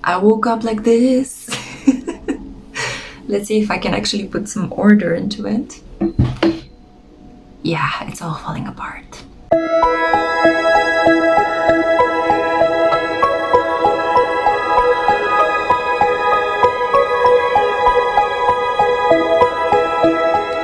I woke up like this. Let's see if I can actually put some order into it. Yeah, it's all falling apart.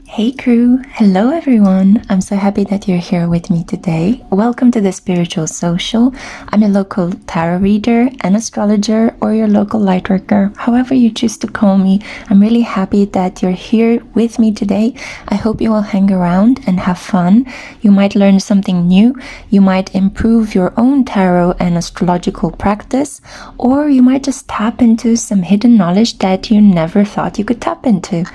Hey crew, hello everyone. I'm so happy that you're here with me today. Welcome to the Spiritual Social. I'm a local tarot reader, an astrologer, or your local lightworker, however you choose to call me. I'm really happy that you're here with me today. I hope you will hang around and have fun. You might learn something new. You might improve your own tarot and astrological practice, or you might just tap into some hidden knowledge that you never thought you could tap into.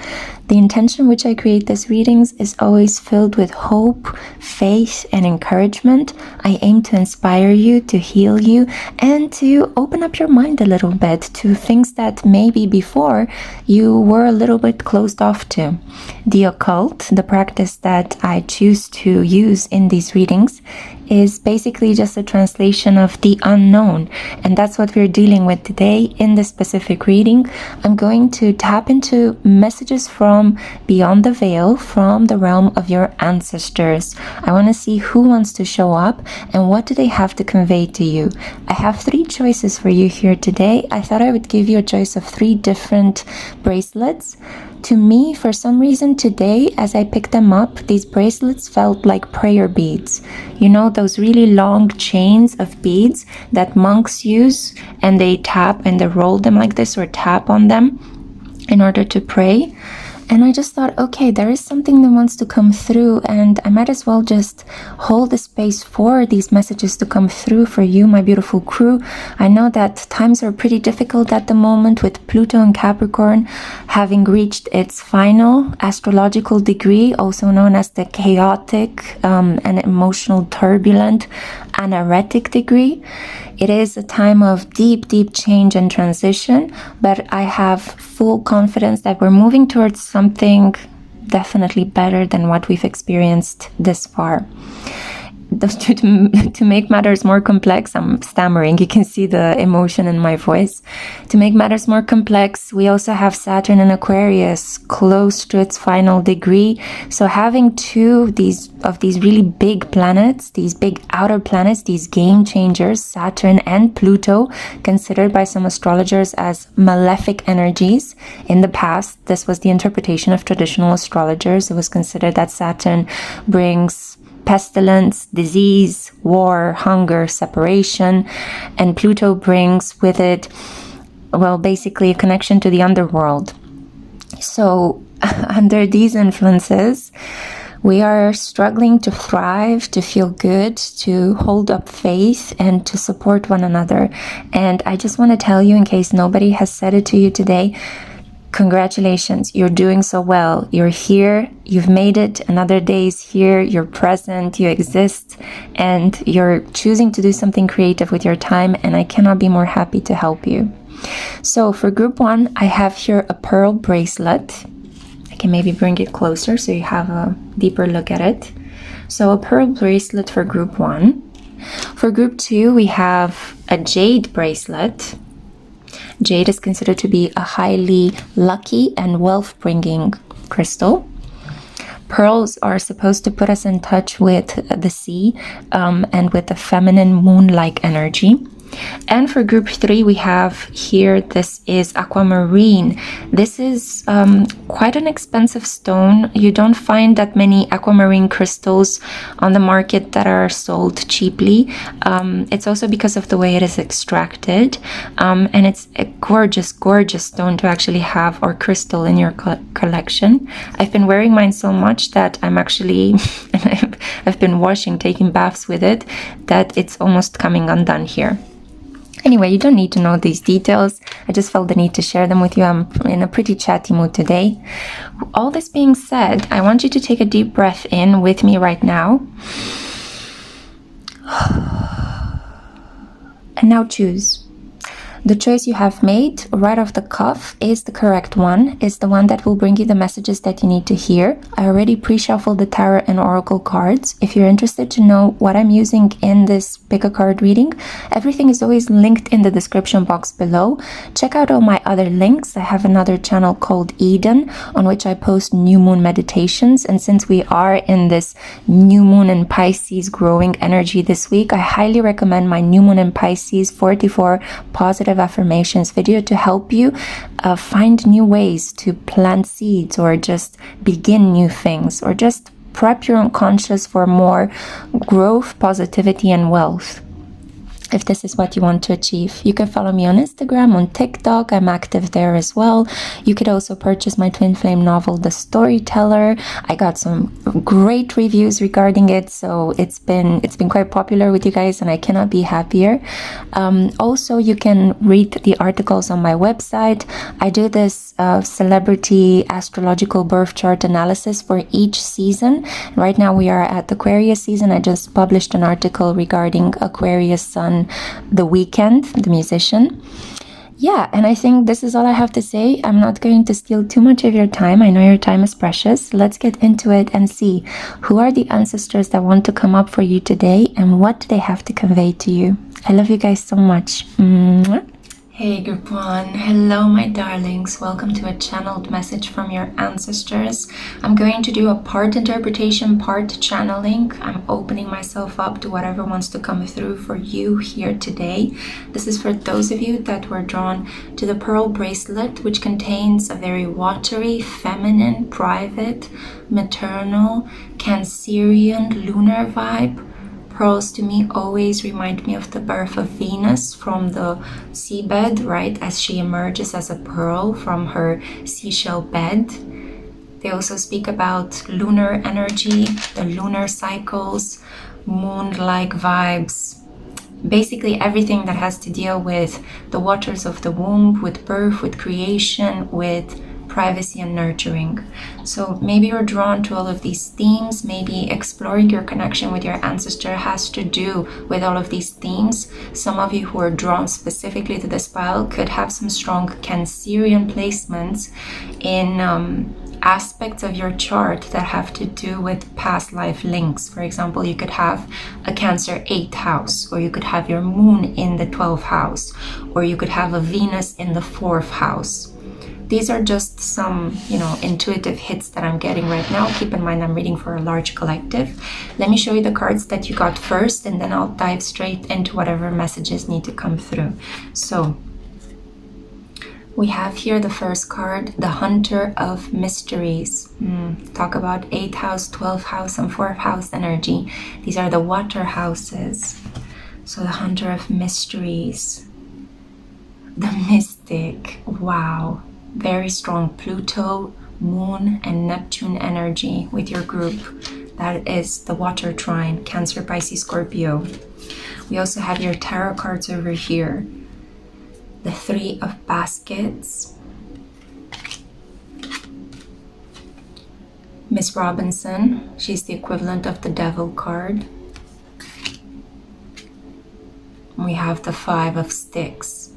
The intention which I create these readings is always filled with hope, faith, and encouragement. I aim to inspire you, to heal you, and to open up your mind a little bit to things that maybe before you were a little bit closed off to. The occult, the practice that I choose to use in these readings, is basically just a translation of the unknown, and that's what we're dealing with today in this specific reading. I'm going to tap into messages from beyond the veil, from the realm of your ancestors. I want to see who wants to show up and what do they have to convey to you. I have 3 choices for you here today. I thought I would give you a choice of 3 different bracelets. To me, for some reason today, as I picked them up, these bracelets felt like prayer beads. You know, those really long chains of beads that monks use, and they tap and they roll them like this or tap on them in order to pray. And I just thought, okay, there is something that wants to come through, and I might as well just hold the space for these messages to come through for you, my beautiful crew. I know that times are pretty difficult at the moment with Pluto and Capricorn having reached its final astrological degree, also known as the chaotic and emotional turbulent anaretic degree. It is a time of deep, deep change and transition, but I have full confidence that we're moving towards something definitely better than what we've experienced this far. To make matters more complex, I'm stammering, you can see the emotion in my voice. To make matters more complex, we also have Saturn in Aquarius close to its final degree. So having 2 of these really big planets, these big outer planets, these game changers, Saturn and Pluto, considered by some astrologers as malefic energies. In the past, this was the interpretation of traditional astrologers. It was considered that Saturn brings pestilence, disease, war, hunger, separation, and Pluto brings with it, well, basically a connection to the underworld. So under these influences, we are struggling to thrive, to feel good, to hold up faith, and to support one another. And I just want to tell you, in case nobody has said it to you today, congratulations, you're doing so well. You're here, you've made it, another day is here, you're present, you exist, and you're choosing to do something creative with your time, and I cannot be more happy to help you. So for group 1, I have here a pearl bracelet. I can maybe bring it closer so you have a deeper look at it. So a pearl bracelet for group 1. For group 2, we have a jade bracelet. Jade is considered to be a highly lucky and wealth-bringing crystal. Pearls are supposed to put us in touch with the sea and with the feminine moon-like energy. And for group 3, we have here, this is Aquamarine. This is quite an expensive stone. You don't find that many Aquamarine crystals on the market that are sold cheaply. It's also because of the way it is extracted. And it's a gorgeous, gorgeous stone to actually have, or crystal, in your collection. I've been wearing mine so much that I'm actually, I've been washing, taking baths with it, that it's almost coming undone here. Anyway, you don't need to know these details. I just felt the need to share them with you. I'm in a pretty chatty mood today. All this being said, I want you to take a deep breath in with me right now. And now choose. The choice you have made right off the cuff is the correct one, is the one that will bring you the messages that you need to hear. I already pre-shuffled the tarot and oracle cards. If you're interested to know what I'm using in this pick a card reading, everything is always linked in the description box below. Check out all my other links. I have another channel called Eden on which I post new moon meditations, and since we are in this new moon in Pisces growing energy this week, I highly recommend my new moon in Pisces 44 positive affirmations video to help you find new ways to plant seeds or just begin new things or just prep your unconscious for more growth, positivity, and wealth. If this is what you want to achieve, you can follow me on Instagram, on TikTok. I'm active there as well. You could also purchase my twin flame novel, The Storyteller. I got some great reviews regarding it, so it's been quite popular with you guys, and I cannot be happier. Also, you can read the articles on my website. I do this celebrity astrological birth chart analysis for each season. Right now we are at Aquarius season. I just published an article regarding Aquarius Sun, The Weeknd, the musician. Yeah, and I think this is all I have to say. I'm not going to steal too much of your time. I know your time is precious. Let's get into it and see who are the ancestors that want to come up for you today and what do they have to convey to you. I love you guys so much. Mwah. Hey group one, hello my darlings, welcome to a channeled message from your ancestors. I'm going to do a part interpretation, part channeling. I'm opening myself up to whatever wants to come through for you here today. This is for those of you that were drawn to the pearl bracelet, which contains a very watery, feminine, private, maternal, Cancerian, lunar vibe. Pearls to me always remind me of the birth of Venus from the seabed, right, as she emerges as a pearl from her seashell bed. They also speak about lunar energy, the lunar cycles, moon-like vibes, basically everything that has to deal with the waters of the womb, with birth, with creation, with privacy and nurturing. So maybe you're drawn to all of these themes. Maybe exploring your connection with your ancestor has to do with all of these themes. Some of you who are drawn specifically to this pile could have some strong Cancerian placements in aspects of your chart that have to do with past life links. For example, you could have a Cancer 8th house, or you could have your moon in the 12th house, or you could have a Venus in the 4th house. These are just some, intuitive hits that I'm getting right now. Keep in mind, I'm reading for a large collective. Let me show you the cards that you got first, and then I'll dive straight into whatever messages need to come through. So we have here the first card, the Hunter of Mysteries. Talk about 8th house, 12th house, and 4th house energy. These are the water houses. So the Hunter of Mysteries. The Mystic. Wow. Very strong Pluto, Moon, and Neptune energy with your group. That is the water trine, Cancer, Pisces, Scorpio. We also have your tarot cards over here. The Three of Baskets. Miss Robinson, she's the equivalent of the Devil card. We have the Five of Sticks.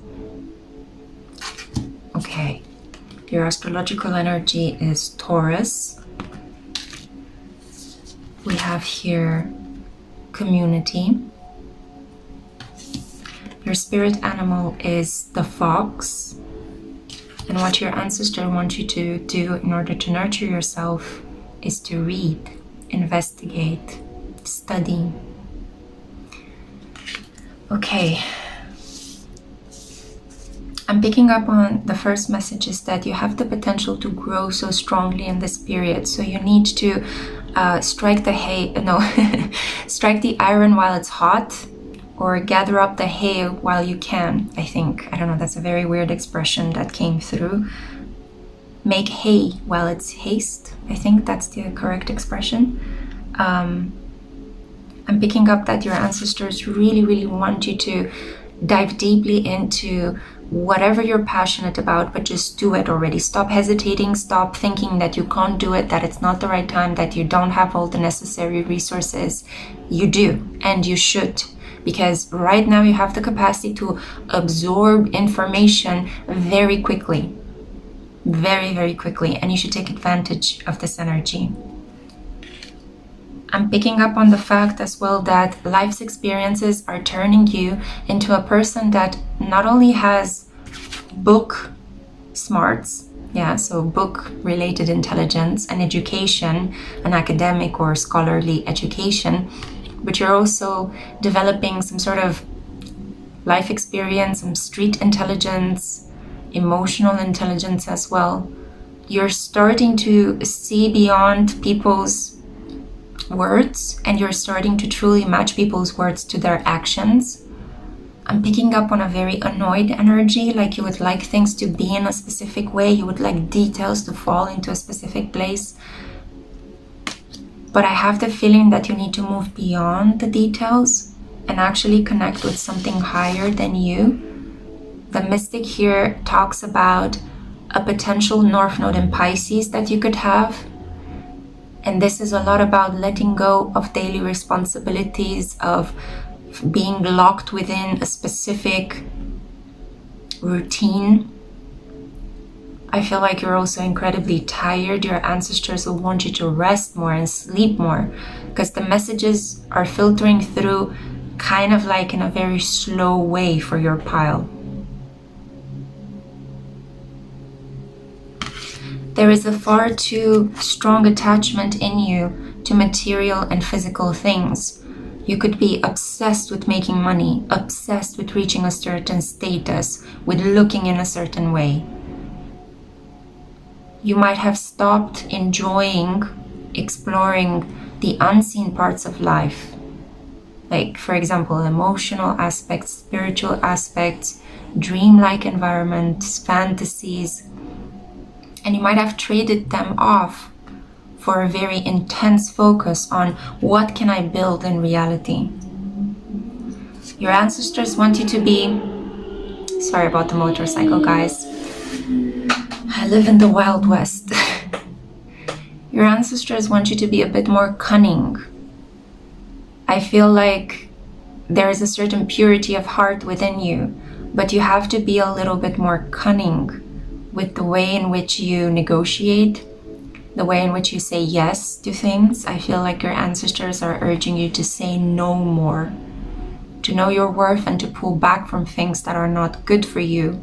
Okay. Your astrological energy is Taurus. We have here community. Your spirit animal is the fox. And what your ancestor wants you to do in order to nurture yourself is to read, investigate, study. Okay. I'm picking up on the first message is that you have the potential to grow so strongly in this period. So you need to strike the iron while it's hot, or gather up the hay while you can, I think. I don't know, that's a very weird expression that came through. Make hay while it's haste. I think that's the correct expression. I'm picking up that your ancestors really, really want you to dive deeply into whatever you're passionate about, but just do it already. Stop hesitating, stop thinking that you can't do it, that it's not the right time, that you don't have all the necessary resources. You do, and you should. because right now you have the capacity to absorb information very quickly. Very, very quickly. And you should take advantage of this energy. I'm picking up on the fact as well that life's experiences are turning you into a person that not only has book smarts, so book related intelligence and education, an academic or scholarly education, but you're also developing some sort of life experience, some street intelligence, emotional intelligence as well. You're starting to see beyond people's words, and you're starting to truly match people's words to their actions. I'm picking up on a very annoyed energy, like you would like things to be in a specific way, you would like details to fall into a specific place. But I have the feeling that you need to move beyond the details and actually connect with something higher than you. The mystic here talks about a potential North Node in Pisces that you could have. And this is a lot about letting go of daily responsibilities, of being locked within a specific routine. I feel like you're also incredibly tired. Your ancestors will want you to rest more and sleep more, because the messages are filtering through kind of like in a very slow way for your pile. There is a far too strong attachment in you to material and physical things. You could be obsessed with making money, obsessed with reaching a certain status, with looking in a certain way. You might have stopped enjoying, exploring the unseen parts of life. Like, for example, emotional aspects, spiritual aspects, dreamlike environments, fantasies. And you might have traded them off for a very intense focus on what can I build in reality. Your ancestors want you to be, sorry about the motorcycle, guys. I live in the Wild West. Your ancestors want you to be a bit more cunning. I feel like there is a certain purity of heart within you, but you have to be a little bit more cunning with the way in which you negotiate, the way in which you say yes to things. I feel like your ancestors are urging you to say no more, to know your worth and to pull back from things that are not good for you,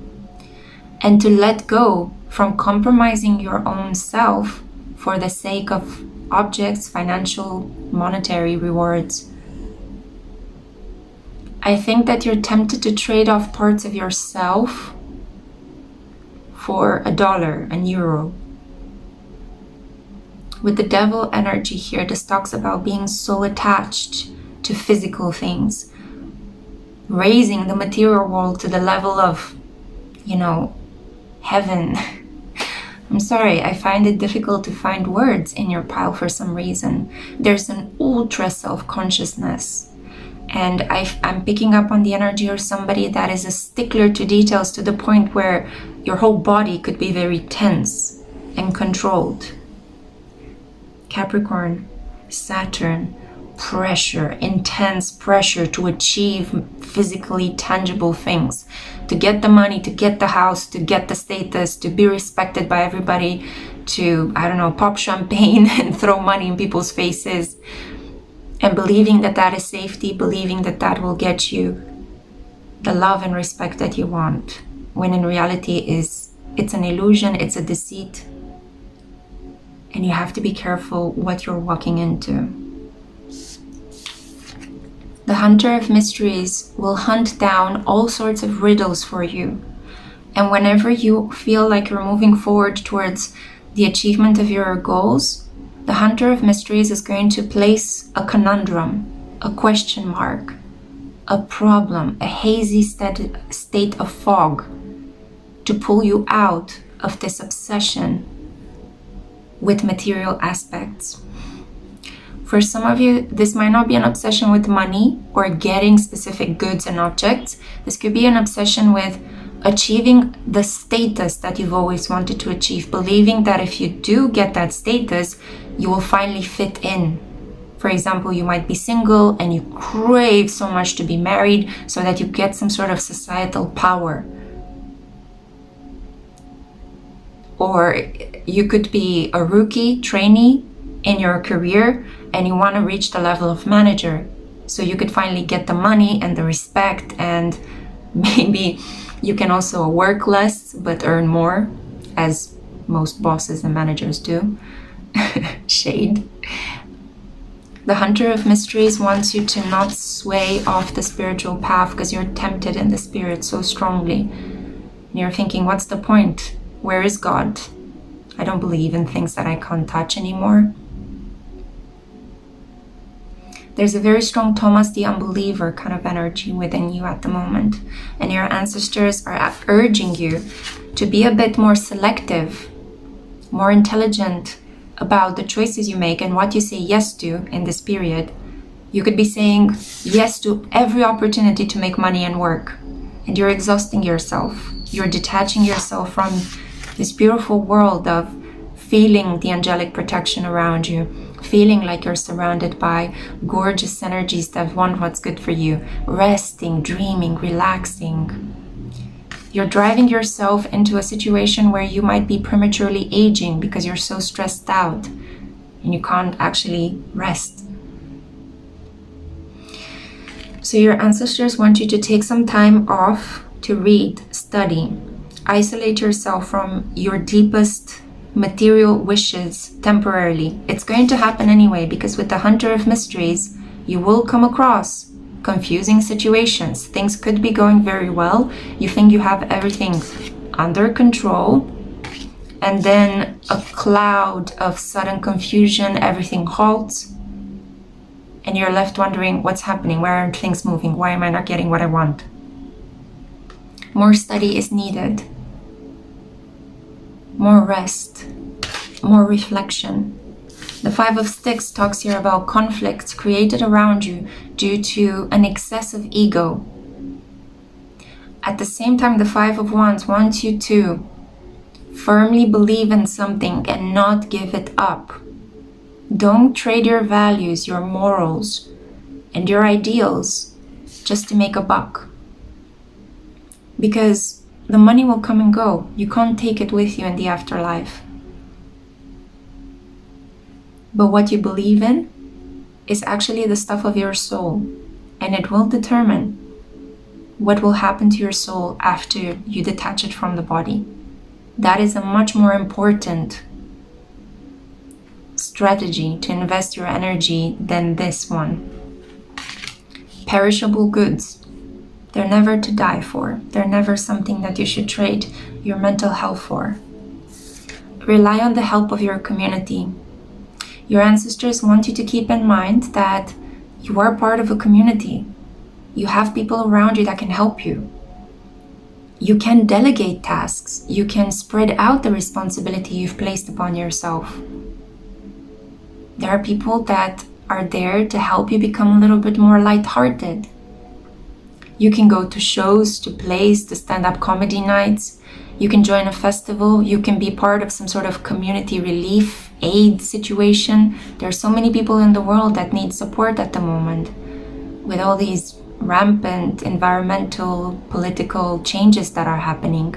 and to let go from compromising your own self for the sake of objects, financial, monetary rewards. I think that you're tempted to trade off parts of yourself for $1, €1. With the devil energy here, this talks about being so attached to physical things, raising the material world to the level of, heaven. I'm sorry, I find it difficult to find words in your pile for some reason. There's an ultra self-consciousness. And I'm picking up on the energy of somebody that is a stickler to details to the point where your whole body could be very tense and controlled. Capricorn, Saturn, pressure, intense pressure to achieve physically tangible things, to get the money, to get the house, to get the status, to be respected by everybody, to, pop champagne and throw money in people's faces. And believing that that is safety, believing that that will get you the love and respect that you want, when in reality it's an illusion, it's a deceit, and you have to be careful what you're walking into. The Hunter of Mysteries will hunt down all sorts of riddles for you, and whenever you feel like you're moving forward towards the achievement of your goals, the Hunter of Mysteries is going to place a conundrum, a question mark, a problem, a hazy state of fog to pull you out of this obsession with material aspects. For some of you, this might not be an obsession with money or getting specific goods and objects. This could be an obsession with achieving the status that you've always wanted to achieve, believing that if you do get that status, you will finally fit in. For example, you might be single and you crave so much to be married so that you get some sort of societal power. Or you could be a rookie trainee in your career and you want to reach the level of manager. So you could finally get the money and the respect, and maybe you can also work less but earn more, as most bosses and managers do. Shade. The Hunter of Mysteries wants you to not sway off the spiritual path because you're tempted in the spirit so strongly. And you're thinking, what's the point? Where is God? I don't believe in things that I can't touch anymore. There's a very strong Thomas the Unbeliever kind of energy within you at the moment. And your ancestors are urging you to be a bit more selective, more intelligent about the choices you make and what you say yes to in this period. You could be saying yes to every opportunity to make money and work. And you're exhausting yourself. You're detaching yourself from this beautiful world of feeling the angelic protection around you, feeling like you're surrounded by gorgeous energies that want what's good for you, resting, dreaming, relaxing. You're driving yourself into a situation where you might be prematurely aging because you're so stressed out and you can't actually rest. So your ancestors want you to take some time off to read, study, isolate yourself from your deepest material wishes temporarily. It's going to happen anyway, because with the Hunter of Mysteries, you will come across confusing situations. Things could be going very well. You think you have everything under control, and then a cloud of sudden confusion, everything halts, and you're left wondering what's happening, where aren't things moving, why am I not getting what I want? More study is needed. More rest, more reflection. The Five of Sticks talks here about conflicts created around you due to an excessive ego. At the same time, the Five of Wands wants you to firmly believe in something and not give it up. Don't trade your values, your morals, and your ideals just to make a buck. Because the money will come and go. You can't take it with you in the afterlife. But what you believe in is actually the stuff of your soul, and it will determine what will happen to your soul after you detach it from the body. That is a much more important strategy to invest your energy than this one. Perishable goods. They're never to die for. They're never something that you should trade your mental health for. Rely on the help of your community. Your ancestors want you to keep in mind that you are part of a community. You have people around you that can help you. You can delegate tasks. You can spread out the responsibility you've placed upon yourself. There are people that are there to help you become a little bit more lighthearted. You can go to shows, to plays, to stand-up comedy nights. You can join a festival. You can be part of some sort of community relief aid situation. There are so many people in the world that need support at the moment. With all these rampant environmental, political changes that are happening.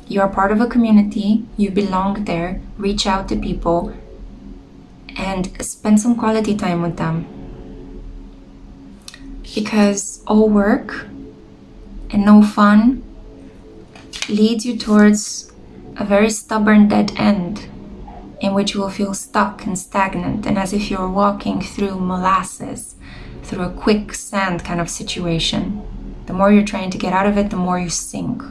You are part of a community. You belong there. Reach out to people and spend some quality time with them. Because all work and no fun leads you towards a very stubborn dead end in which you will feel stuck and stagnant and as if you're walking through molasses, through a quicksand kind of situation. The more you're trying to get out of it, the more you sink.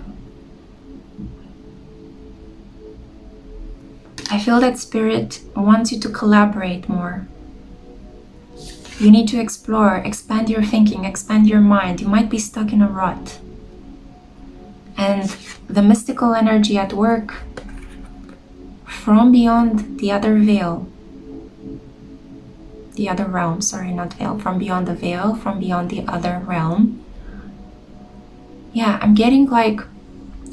I feel that Spirit wants you to collaborate more. You need to explore, expand your thinking, expand your mind. You might be stuck in a rut. And the mystical energy at work from beyond the other veil, the other realm, sorry, not veil, from beyond the veil, from beyond the other realm. Yeah, I'm getting like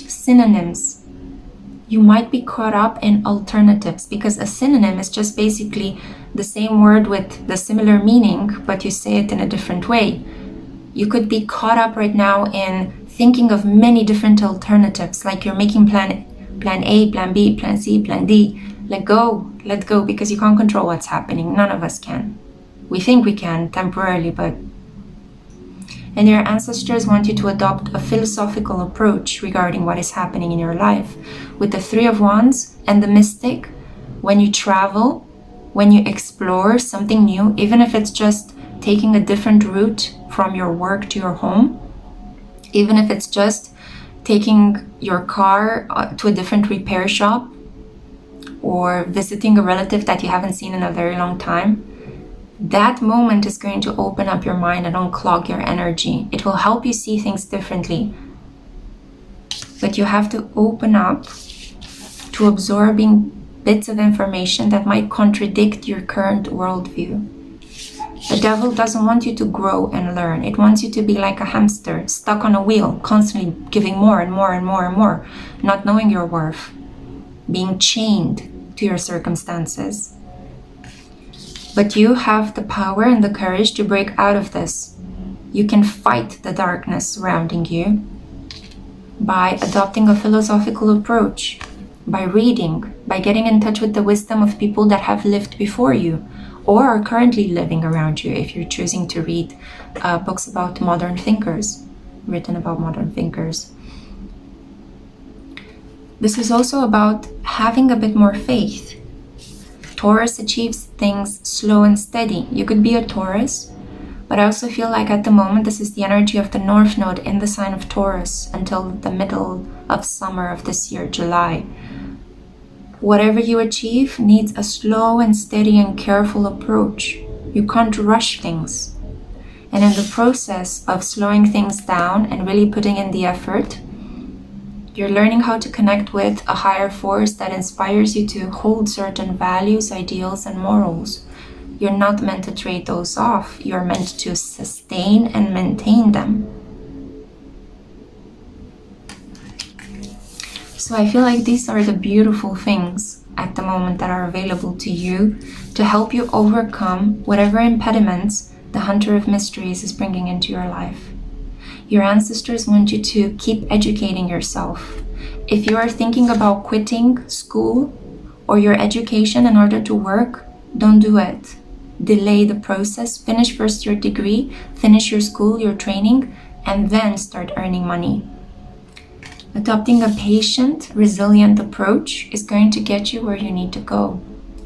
synonyms. you might be caught up in alternatives, because a synonym is just basically the same word with the similar meaning, but you say it in a different way. You could be caught up right now in thinking of many different alternatives, like you're making plan A, plan B, plan C, plan D. Let go, because you can't control what's happening. None of us can. We think we can temporarily, but... And your ancestors want you to adopt a philosophical approach regarding what is happening in your life. With the Three of Wands and the Mystic, when you travel, when you explore something new, even if it's just taking a different route from your work to your home, even if it's just taking your car to a different repair shop, or visiting a relative that you haven't seen in a very long time, that moment is going to open up your mind and unclog your energy. It will help you see things differently. But you have to open up to absorbing bits of information that might contradict your current worldview. The devil doesn't want you to grow and learn. It wants you to be like a hamster, stuck on a wheel, constantly giving more and more and more and more, not knowing your worth, being chained to your circumstances. But you have the power and the courage to break out of this. You can fight the darkness surrounding you by adopting a philosophical approach, by reading, by getting in touch with the wisdom of people that have lived before you or are currently living around you, if you're choosing to read books about modern thinkers, written about modern thinkers. This is also about having a bit more faith. Taurus achieves things slow and steady. You could be a Taurus, but I also feel like at the moment this is the energy of the North Node in the sign of Taurus until the middle of summer of this year, July. Whatever you achieve needs a slow and steady and careful approach. You can't rush things. And in the process of slowing things down and really putting in the effort, you're learning how to connect with a higher force that inspires you to hold certain values, ideals, and morals. You're not meant to trade those off. You're meant to sustain and maintain them. So I feel like these are the beautiful things at the moment that are available to you to help you overcome whatever impediments the Hunter of Mysteries is bringing into your life. Your ancestors want you to keep educating yourself. If you are thinking about quitting school or your education in order to work, don't do it. Delay the process. Finish first your degree, finish your school, your training, and then start earning money. Adopting a patient, resilient approach is going to get you where you need to go.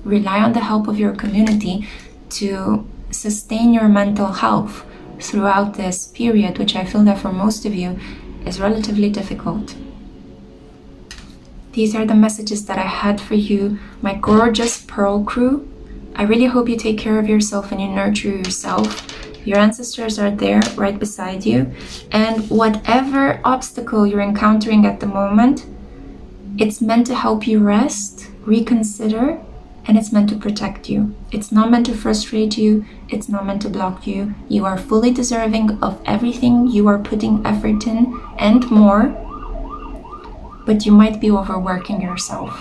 Rely on the help of your community to sustain your mental health throughout this period, which I feel that for most of you is relatively difficult. These are the messages that I had for you, my gorgeous Pearl crew. I really hope you take care of yourself and you nurture yourself. Your ancestors are there right beside you, and whatever obstacle you're encountering at the moment, it's meant to help you rest, reconsider, and it's meant to protect you. It's not meant to frustrate you. It's not meant to block you. You are fully deserving of everything you are putting effort in and more, but you might be overworking yourself.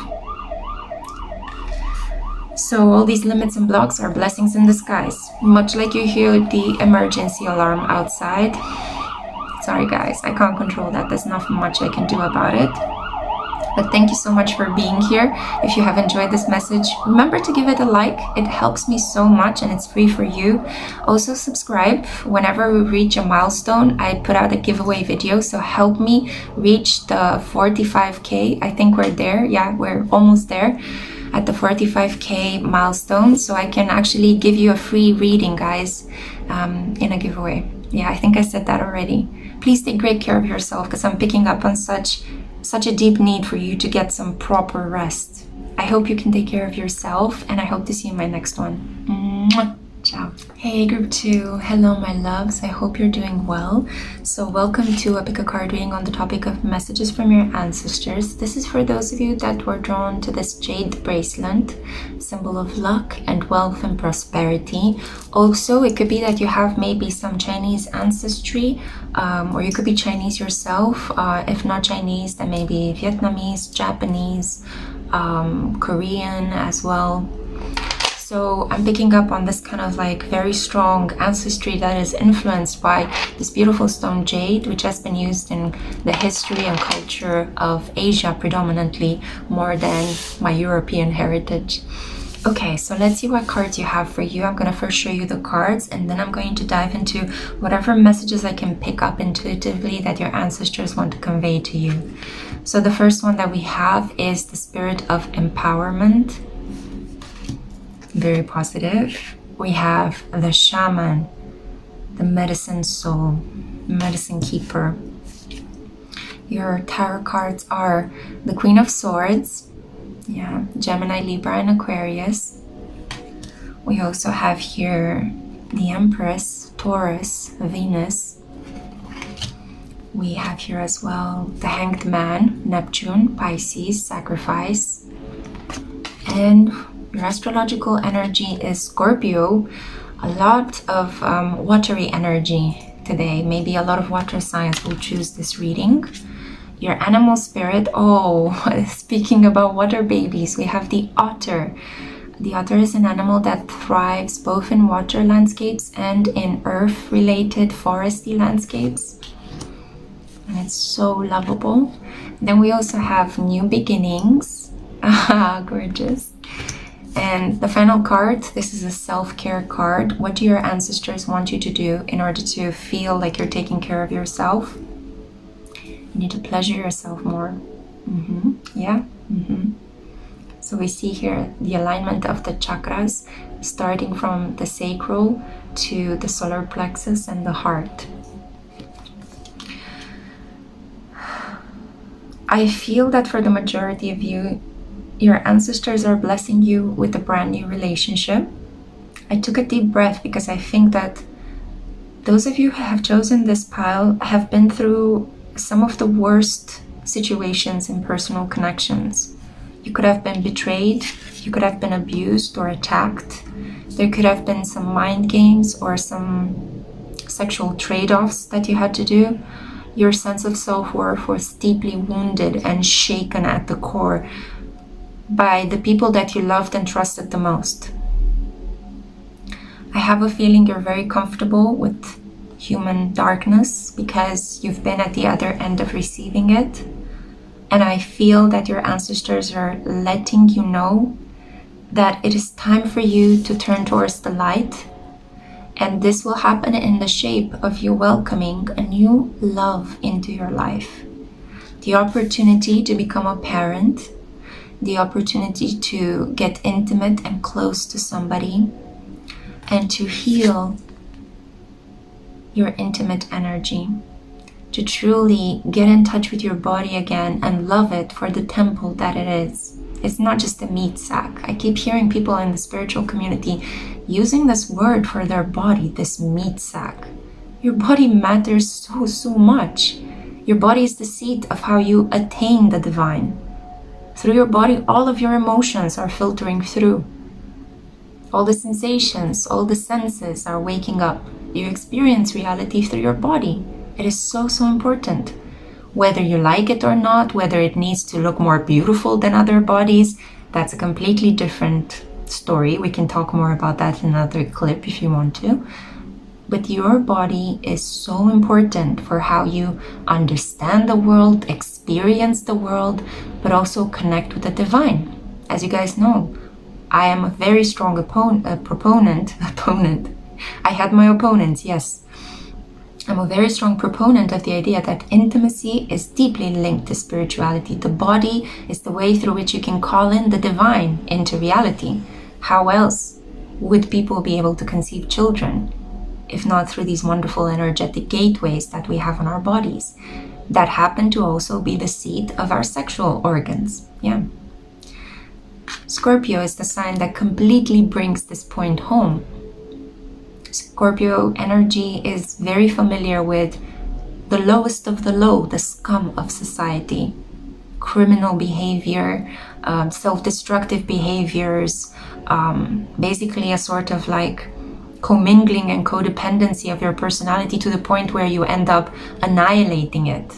So all these limits and blocks are blessings in disguise. Much like you hear the emergency alarm outside. Sorry guys, I can't control that. There's not much I can do about it. But thank you so much for being here. If you have enjoyed this message, remember to give it a like. It helps me so much and it's free for you. Also subscribe. Whenever we reach a milestone, I put out a giveaway video. So help me reach the 45K. I think we're there. Yeah, we're almost there at the 45K milestone. So I can actually give you a free reading, guys, in a giveaway. Yeah, I think I said that already. Please take great care of yourself because I'm picking up on such a deep need for you to get some proper rest. I hope you can take care of yourself and I hope to see you in my next one. Mwah. Ciao. Hey group 2, hello my loves, I hope you're doing well. So welcome to a pick a card reading on the topic of messages from your ancestors. This is for those of you that were drawn to this jade bracelet, symbol of luck and wealth and prosperity. Also, it could be that you have maybe some Chinese ancestry, or you could be Chinese yourself. If not Chinese, then maybe Vietnamese, Japanese, Korean as well. So I'm picking up on this kind of like very strong ancestry that is influenced by this beautiful stone jade, which has been used in the history and culture of Asia predominantly, more than my European heritage. Okay, so let's see what cards you have for you. I'm going to first show you the cards, and then I'm going to dive into whatever messages I can pick up intuitively that your ancestors want to convey to you. So the first one that we have is the spirit of empowerment. Very positive. We have the shaman, the medicine soul, medicine keeper. Your tarot cards are the Queen of Swords, Gemini, Libra, and Aquarius. We also have here the Empress, Taurus, Venus. We have here as well the Hanged Man, Neptune, Pisces, Sacrifice, and your astrological energy is Scorpio. A lot of watery energy today. Maybe a lot of water signs will choose this reading. Your animal spirit, speaking about water babies, we have the otter. The otter is an animal that thrives both in water landscapes and in earth-related foresty landscapes. And it's so lovable. Then we also have new beginnings. Gorgeous. And the final card, this is a self-care card. What do your ancestors want you to do in order to feel like you're taking care of yourself? You need to pleasure yourself more. So we see here the alignment of the chakras, starting from the sacral to the solar plexus and the heart. I feel that for the majority of you, your ancestors are blessing you with a brand new relationship. I took a deep breath because I think that those of you who have chosen this pile have been through some of the worst situations in personal connections. You could have been betrayed, you could have been abused or attacked. There could have been some mind games or some sexual trade-offs that you had to do. Your sense of self-worth was deeply wounded and shaken at the core by the people that you loved and trusted the most. I have a feeling you're very comfortable with human darkness because you've been at the other end of receiving it. And I feel that your ancestors are letting you know that it is time for you to turn towards the light. And this will happen in the shape of you welcoming a new love into your life. The opportunity to become a parent, the opportunity to get intimate and close to somebody, and to heal your intimate energy, to truly get in touch with your body again and love it for the temple that it is. It's not just a meat sack. I keep hearing people in the spiritual community using this word for their body, this meat sack. Your body matters so much. Your body is the seat of how you attain the divine. Through your body, all of your emotions are filtering through. All the sensations, all the senses are waking up. You experience reality through your body. It is so important. Whether you like it or not, whether it needs to look more beautiful than other bodies, that's a completely different story. We can talk more about that in another clip if you want to. But your body is so important for how you understand the world, experience the world, but also connect with the divine. As you guys know, I am a very strong proponent. I had my opponents, yes. I'm a very strong proponent of the idea that intimacy is deeply linked to spirituality. The body is the way through which you can call in the divine into reality. How else would people be able to conceive children if not through these wonderful energetic gateways that we have on our bodies that happen to also be the seat of our sexual organs? Scorpio is the sign that completely brings this point home. Scorpio energy is very familiar with the lowest of the low, the scum of society. Criminal behavior, self-destructive behaviors, basically a sort of like commingling and codependency of your personality to the point where you end up annihilating it.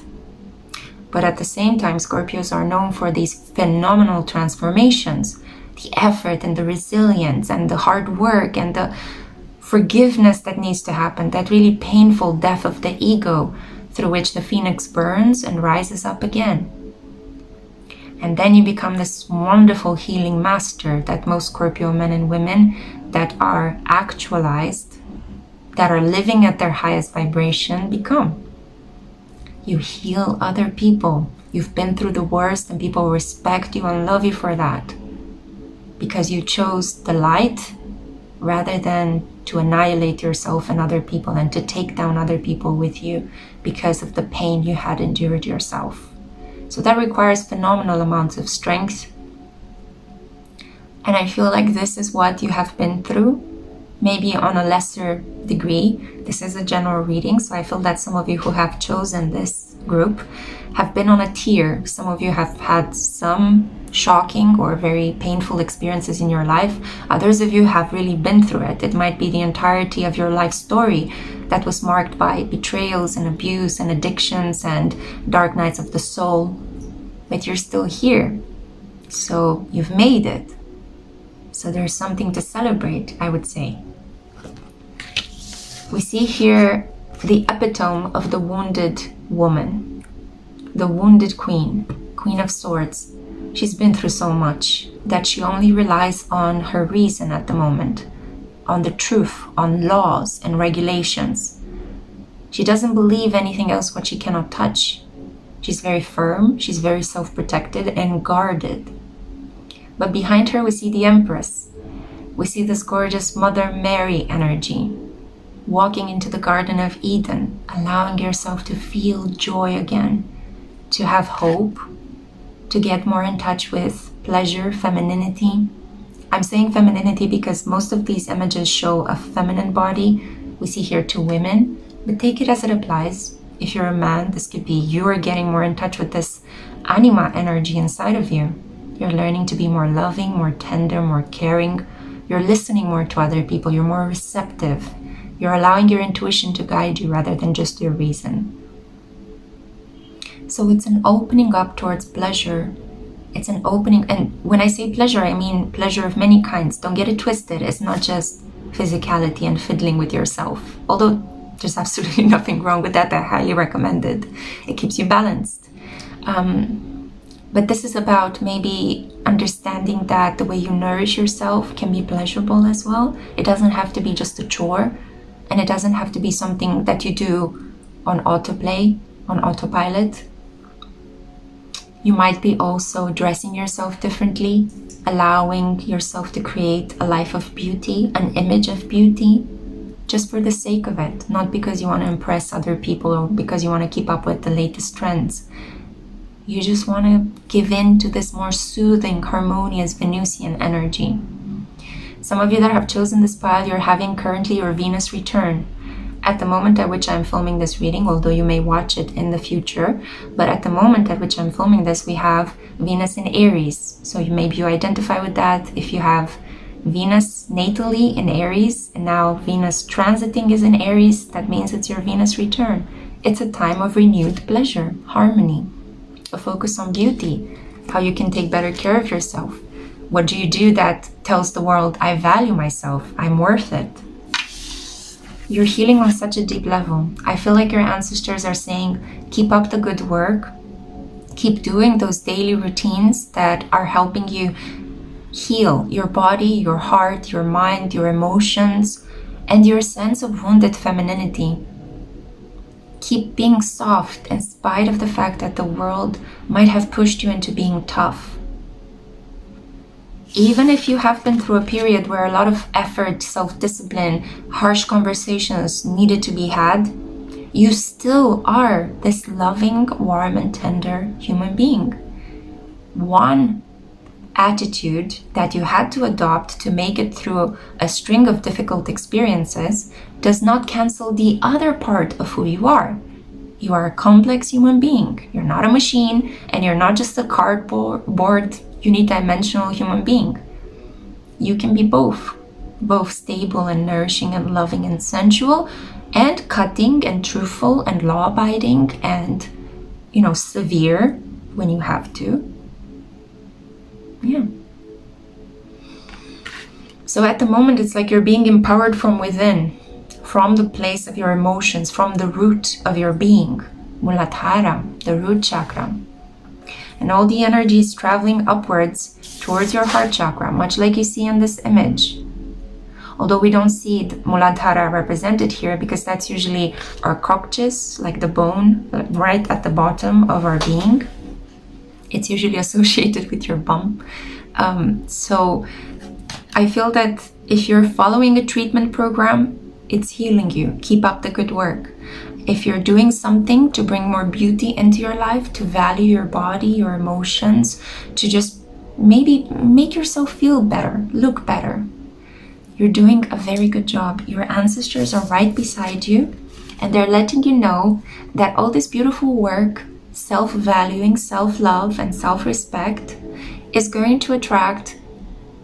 But at the same time, Scorpios are known for these phenomenal transformations, the effort and the resilience and the hard work and the forgiveness that needs to happen, that really painful death of the ego through which the phoenix burns and rises up again. And then you become this wonderful healing master that most Scorpio men and women that are actualized, that are living at their highest vibration, become. You heal other people. You've been through the worst and people respect you and love you for that. Because you chose the light rather than to annihilate yourself and other people and to take down other people with you because of the pain you had endured yourself. So that requires phenomenal amounts of strength. And I feel like this is what you have been through, maybe on a lesser degree. This is a general reading, so I feel that some of you who have chosen this group have been on a tier. Some of you have had some shocking or very painful experiences in your life. Others of you have really been through it. It might be the entirety of your life story that was marked by betrayals and abuse and addictions and dark nights of the soul. But you're still here. So you've made it. So there's something to celebrate, I would say. We see here the epitome of the wounded woman, the wounded queen, Queen of Swords. She's been through so much that she only relies on her reason at the moment, on the truth, on laws and regulations. She doesn't believe anything else what she cannot touch. She's very firm, she's very self-protected and guarded. But behind her we see the Empress. We see this gorgeous Mother Mary energy, walking into the Garden of Eden, allowing yourself to feel joy again, to have hope, to get more in touch with pleasure, femininity. I'm saying femininity because most of these images show a feminine body. We see here two women, but take it as it applies. If you're a man, this could be you are getting more in touch with this anima energy inside of you. You're learning to be more loving, more tender, more caring. You're listening more to other people. You're more receptive. You're allowing your intuition to guide you rather than just your reason. So it's an opening up towards pleasure. It's an opening, and when I say pleasure, I mean pleasure of many kinds. Don't get it twisted. It's not just physicality and fiddling with yourself. Although there's absolutely nothing wrong with that. I highly recommend it. It keeps you balanced. But this is about maybe understanding that the way you nourish yourself can be pleasurable as well. It doesn't have to be just a chore, and it doesn't have to be something that you do on autoplay, on autopilot. You might be also dressing yourself differently, allowing yourself to create a life of beauty, an image of beauty, just for the sake of it, not because you want to impress other people or because you want to keep up with the latest trends. You just want to give in to this more soothing, harmonious Venusian energy. Some of you that have chosen this pile, you're having currently your Venus return. At the moment at which I'm filming this reading, although you may watch it in the future, but at the moment at which I'm filming this, we have Venus in Aries. So maybe you identify with that. If you have Venus natally in Aries, and now Venus transiting is in Aries, that means it's your Venus return. It's a time of renewed pleasure, harmony, a focus on beauty, how you can take better care of yourself. What do you do that tells the world, I value myself, I'm worth it? You're healing on such a deep level. I feel like your ancestors are saying, keep up the good work, keep doing those daily routines that are helping you heal your body, your heart, your mind, your emotions, and your sense of wounded femininity. Keep being soft in spite of the fact that the world might have pushed you into being tough. Even if you have been through a period where a lot of effort, self-discipline, harsh conversations needed to be had, you still are this loving, warm, and tender human being. One attitude that you had to adopt to make it through a string of difficult experiences does not cancel the other part of who you are. You are a complex human being. You're not a machine, and you're not just a cardboard, unidimensional human being. You can be both stable and nourishing and loving and sensual, and cutting and truthful and law-abiding and, severe when you have to. Yeah. So at the moment, it's like you're being empowered from within, from the place of your emotions, from the root of your being, Muladhara, the root chakra. And all the energy is traveling upwards towards your heart chakra, much like you see in this image. Although we don't see the Muladhara represented here, because that's usually our coccyx, like the bone right at the bottom of our being. It's usually associated with your bum. So I feel that if you're following a treatment program, it's healing you. Keep up the good work. If you're doing something to bring more beauty into your life, to value your body, your emotions, to just maybe make yourself feel better, look better, you're doing a very good job. Your ancestors are right beside you, and they're letting you know that all this beautiful work, self-valuing, self-love, and self-respect is going to attract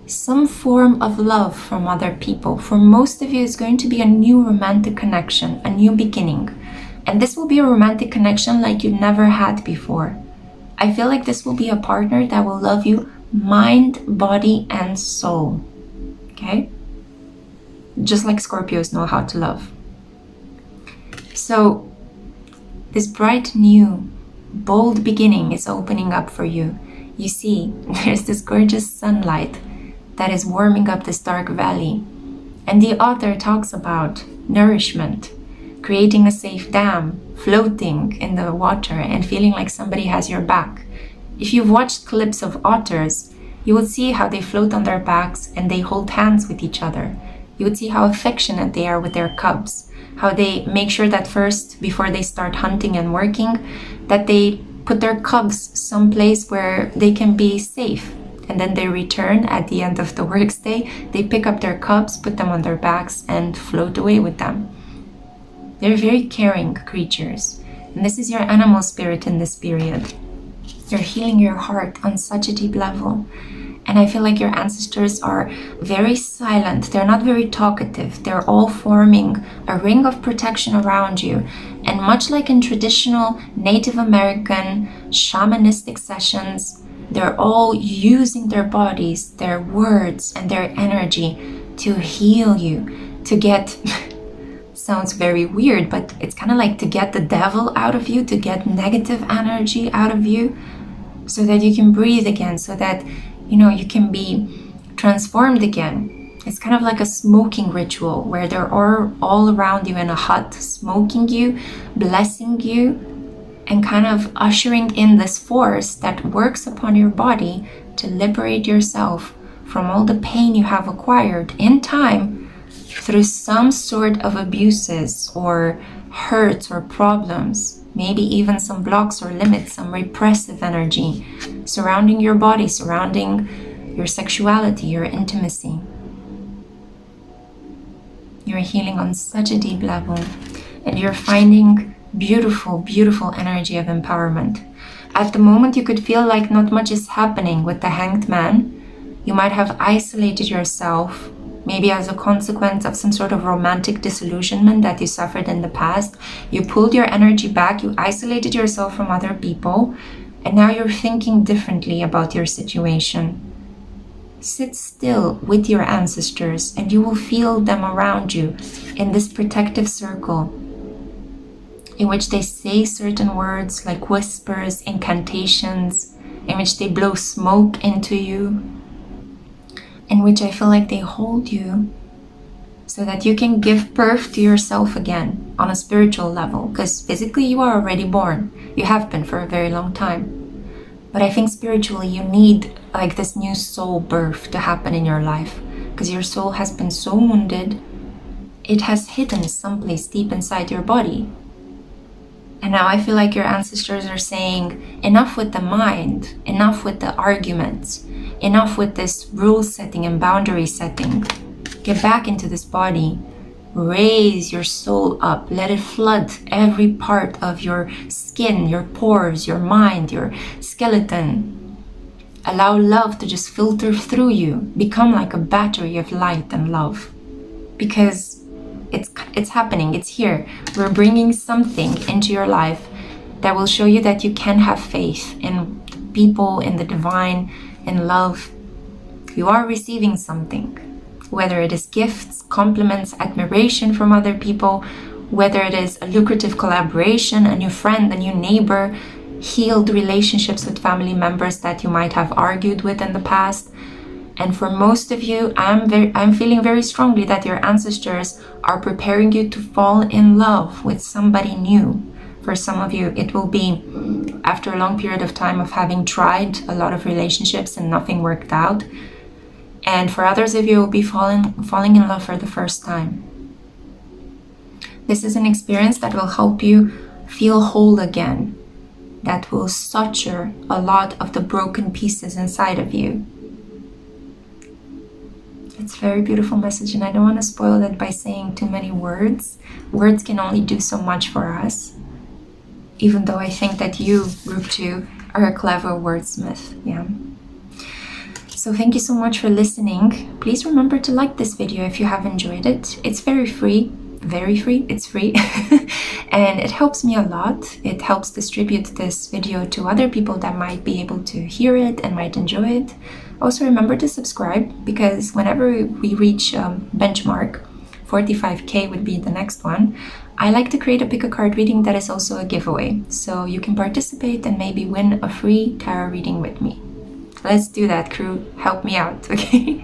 some form of love from other people. For most of you, it's going to be a new romantic connection, a new beginning. And this will be a romantic connection like you never had before. I feel like this will be a partner that will love you mind, body, and soul. Okay? Just like Scorpios know how to love. So, this bright, new, bold beginning is opening up for you. You see, there's this gorgeous sunlight that is warming up this dark valley. And the author talks about nourishment, creating a safe dam, floating in the water and feeling like somebody has your back. If you've watched clips of otters, you will see how they float on their backs and they hold hands with each other. You would see how affectionate they are with their cubs, how they make sure that first, before they start hunting and working, that they put their cubs someplace where they can be safe. And then they return at the end of the workday, they pick up their cubs, put them on their backs, and float away with them. They're very caring creatures. And this is your animal spirit in this period. You're healing your heart on such a deep level. And I feel like your ancestors are very silent. They're not very talkative. They're all forming a ring of protection around you. And much like in traditional Native American shamanistic sessions, they're all using their bodies, their words, and their energy to heal you, to get, sounds very weird, but it's kind of like to get the devil out of you, to get negative energy out of you, so that you can breathe again, so that, you can be transformed again. It's kind of like a smoking ritual where they're all around you in a hut, smoking you, blessing you, and kind of ushering in this force that works upon your body to liberate yourself from all the pain you have acquired in time through some sort of abuses or hurts or problems, maybe even some blocks or limits, some repressive energy surrounding your body, surrounding your sexuality, your intimacy. You're healing on such a deep level, and you're finding beautiful, beautiful energy of empowerment. At the moment, you could feel like not much is happening with the Hanged Man. You might have isolated yourself, maybe as a consequence of some sort of romantic disillusionment that you suffered in the past. You pulled your energy back, you isolated yourself from other people, and now you're thinking differently about your situation. Sit still with your ancestors, and you will feel them around you in this protective circle, in which they say certain words like whispers, incantations, in which they blow smoke into you, in which I feel like they hold you so that you can give birth to yourself again on a spiritual level, because physically you are already born. You have been for a very long time. But I think spiritually you need like this new soul birth to happen in your life, because your soul has been so wounded, it has hidden someplace deep inside your body. And now I feel like your ancestors are saying, enough with the mind, enough with the arguments. enough with this rule setting and boundary setting. Get back into this body. Raise your soul up. Let it flood every part of your skin, your pores, your mind, your skeleton. Allow love to just filter through you. Become like a battery of light and love. Because it's happening. It's here. We're bringing something into your life that will show you that you can have faith in people, in the divine, in love. You are receiving something. Whether it is gifts, compliments, admiration from other people, whether it is a lucrative collaboration, a new friend, a new neighbor, healed relationships with family members that you might have argued with in the past. And for most of you, I'm feeling very strongly that your ancestors are preparing you to fall in love with somebody new. For some of you, it will be after a long period of time of having tried a lot of relationships and nothing worked out. And for others of you, it will be falling in love for the first time. This is an experience that will help you feel whole again, that will suture a lot of the broken pieces inside of you. It's a very beautiful message, and I don't want to spoil it by saying too many words. Words can only do so much for us, even though I think that you, Group 2, are a clever wordsmith. Yeah. So thank you so much for listening. Please remember to like this video if you have enjoyed it. It's very free. Very free. It's free. And it helps me a lot. It helps distribute this video to other people that might be able to hear it and might enjoy it. Also remember to subscribe, because whenever we reach benchmark, 45k would be the next one, I like to create a pick a card reading that is also a giveaway. So you can participate and maybe win a free tarot reading with me. Let's do that, crew. Help me out, okay?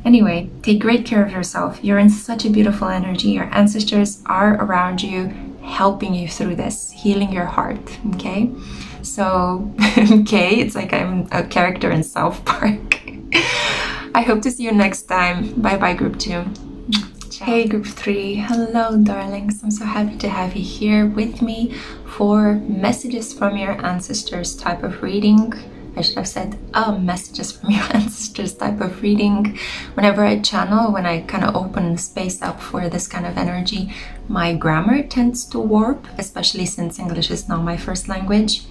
Anyway, take great care of yourself. You're in such a beautiful energy. Your ancestors are around you, helping you through this, healing your heart, okay? So, okay, it's like I'm a character in South Park. I hope to see you next time. Bye-bye, Group 2. Ciao. Hey, Group 3. Hello, darlings. I'm so happy to have you here with me for messages from your ancestors type of reading. I should have said messages from your ancestors type of reading. Whenever I channel, when I kind of open the space up for this kind of energy, my grammar tends to warp, especially since English is not my first language.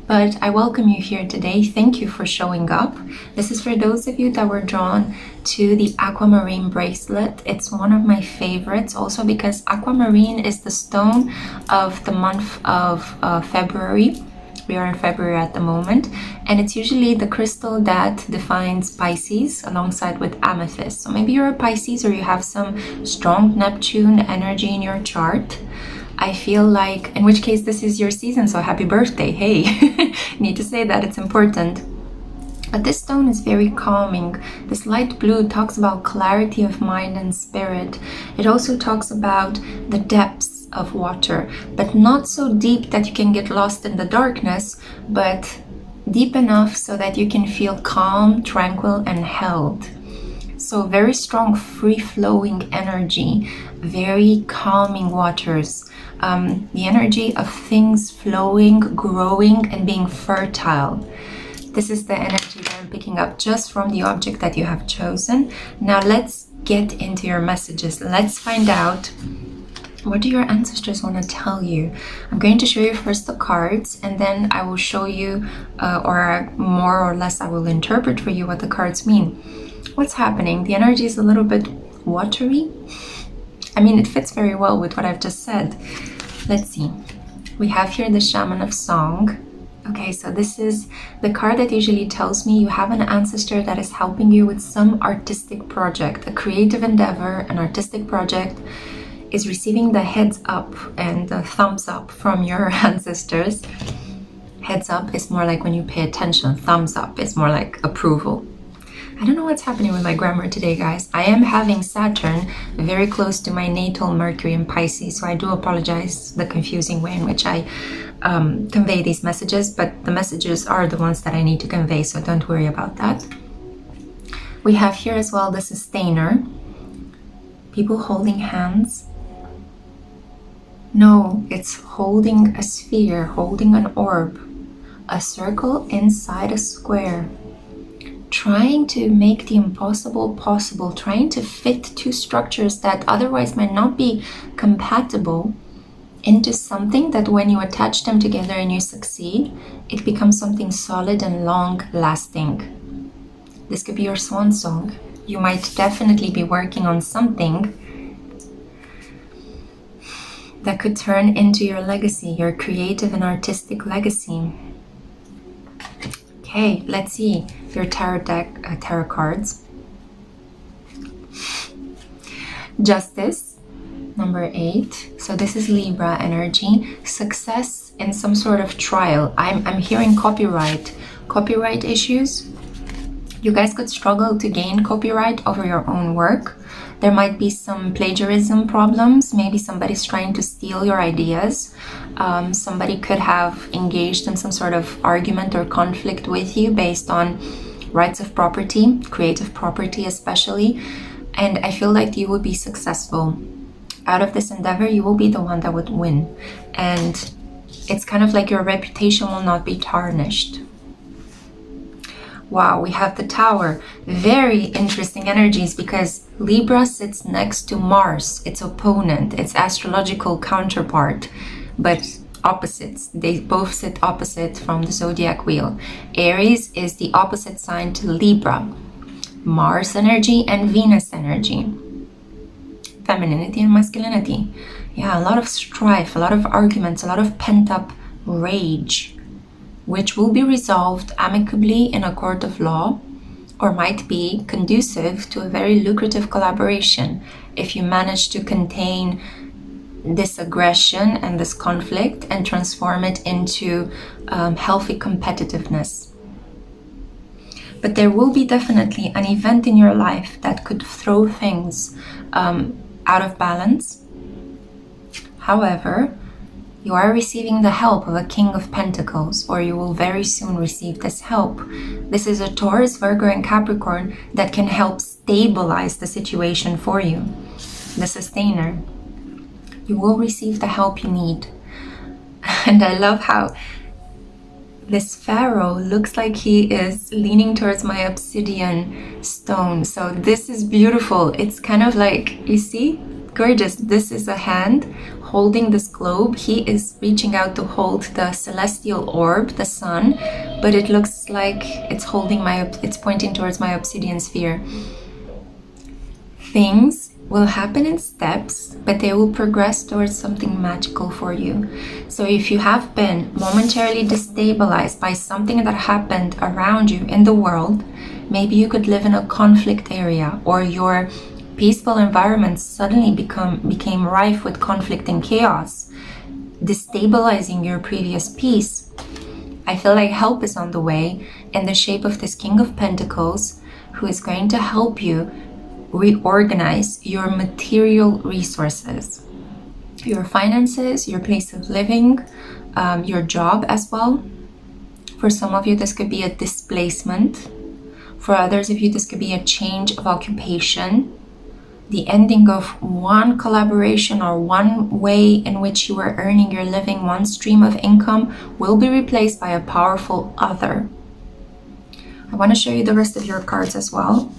But I welcome you here today. Thank you for showing up. This is for those of you that were drawn to the Aquamarine bracelet. It's one of my favorites, also because Aquamarine is the stone of the month of February. We are in February at the moment, and it's usually the crystal that defines Pisces alongside with amethyst. So maybe you're a Pisces or you have some strong Neptune energy in your chart. I feel like, in which case this is your season, so happy birthday. Hey, need to say that, it's important. But this stone is very calming. This light blue talks about clarity of mind and spirit. It also talks about the depths of water, but not so deep that you can get lost in the darkness, but deep enough so that you can feel calm, tranquil, and held. So very strong, free-flowing energy, very calming waters. The energy of things flowing, growing, and being fertile. This is the energy that I'm picking up just from the object that you have chosen. Now let's get into your messages. Let's find out, what do your ancestors want to tell you? I'm going to show you first the cards, and then I will show you, or more or less I will interpret for you what the cards mean. What's happening? The energy is a little bit watery. I mean, it fits very well with what I've just said. Let's see. We have here the Shaman of Song. Okay, so this is the card that usually tells me you have an ancestor that is helping you with some artistic project, a creative endeavor, an artistic project, is receiving the heads up and the thumbs up from your ancestors. Heads up is more like when you pay attention. Thumbs up is more like approval. I don't know what's happening with my grammar today, guys. I am having Saturn very close to my natal Mercury in Pisces, so I do apologize the confusing way in which I convey these messages, but the messages are the ones that I need to convey, so don't worry about that. We have here as well the Sustainer. People holding hands. No, it's holding a sphere, holding an orb, a circle inside a square. trying to make the impossible possible, trying to fit two structures that otherwise might not be compatible into something that when you attach them together and you succeed, it becomes something solid and long-lasting. This could be your swan song. You might definitely be working on something that could turn into your legacy, your creative and artistic legacy. Okay, let's see your tarot deck, tarot cards. Justice, number 8. So this is Libra energy. Success in some sort of trial. I'm hearing copyright issues. You guys could struggle to gain copyright over your own work. There might be some plagiarism problems. Maybe somebody's trying to steal your ideas. Somebody could have engaged in some sort of argument or conflict with you based on rights of property, creative property especially. And I feel like you will be successful. Out of this endeavor, you will be the one that would win. And it's kind of like your reputation will not be tarnished. Wow, we have the Tower. Very interesting energies because Libra sits next to Mars, its opponent, its astrological counterpart, but opposites. They both sit opposite from the zodiac wheel. Aries is the opposite sign to Libra. Mars energy and Venus energy. Femininity and masculinity. Yeah, a lot of strife, a lot of arguments, a lot of pent-up rage, which will be resolved amicably in a court of law, or might be conducive to a very lucrative collaboration if you manage to contain this aggression and this conflict and transform it into healthy competitiveness. But there will be definitely an event in your life that could throw things out of balance. However, you are receiving the help of a King of Pentacles, or you will very soon receive this help. This is a Taurus, Virgo, and Capricorn that can help stabilize the situation for you. The Sustainer. You will receive the help you need. And I love how this Pharaoh looks like he is leaning towards my obsidian stone. So this is beautiful. It's kind of like, you see, gorgeous. This is a hand holding this globe. He is reaching out to hold the celestial orb, the sun, but it looks like it's it's pointing towards my obsidian sphere. Things will happen in steps, but they will progress towards something magical for you. So if you have been momentarily destabilized by something that happened around you in the world, maybe you could live in a conflict area, or your peaceful environment suddenly became rife with conflict and chaos, destabilizing your previous peace. I feel like help is on the way in the shape of this King of Pentacles, who is going to help you reorganize your material resources, your finances, your place of living, your job as well. For some of you, this could be a displacement. For others of you, this could be a change of occupation, the ending of one collaboration or one way in which you were earning your living, one stream of income will be replaced by a powerful other. I want to show you the rest of your cards as well.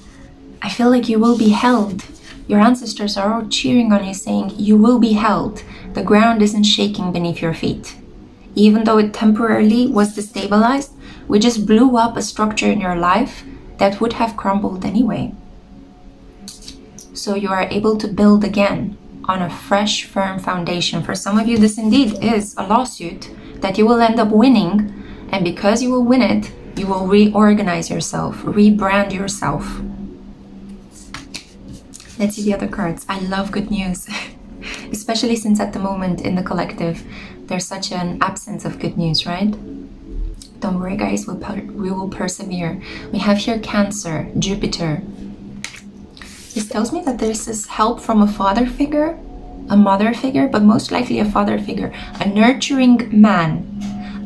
I feel like you will be held. Your ancestors are all cheering on you, saying you will be held. The ground isn't shaking beneath your feet. Even though it temporarily was destabilized, we just blew up a structure in your life that would have crumbled anyway. So you are able to build again on a fresh, firm foundation. For some of you, this indeed is a lawsuit that you will end up winning. And because you will win it, you will reorganize yourself, rebrand yourself. Let's see the other cards. I love good news, especially since at the moment in the collective, there's such an absence of good news, right? Don't worry, guys, we will persevere. We have here Cancer, Jupiter. This tells me that there's this help from a father figure, a mother figure, but most likely a father figure, a nurturing man,